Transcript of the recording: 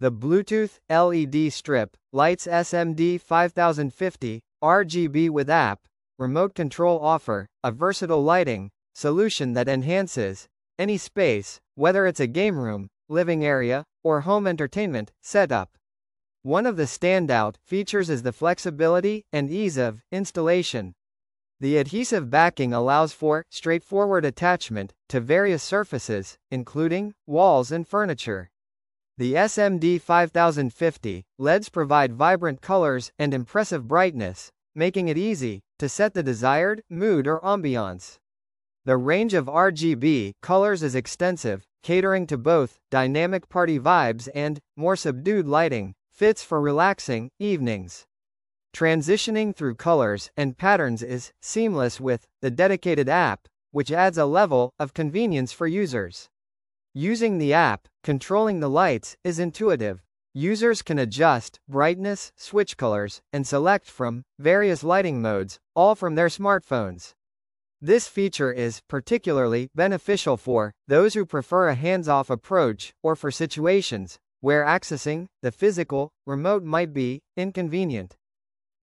The Bluetooth LED strip lights SMD 5050 RGB with app remote control offer a versatile lighting solution that enhances any space, whether it's a game room, living area, or home entertainment setup. One of the standout features is the flexibility and ease of installation. The adhesive backing allows for straightforward attachment to various surfaces, including walls and furniture. The SMD 5050 LEDs provide vibrant colors and impressive brightness, making it easy to set the desired mood or ambiance. The range of RGB colors is extensive, catering to both dynamic party vibes and more subdued lighting, fits for relaxing evenings. Transitioning through colors and patterns is seamless with the dedicated app, which adds a level of convenience for users. Using the app, controlling the lights, is intuitive. Users can adjust brightness, switch colors, and select from various lighting modes, all from their smartphones. This feature is particularly beneficial for those who prefer a hands-off approach or for situations where accessing the physical remote might be inconvenient.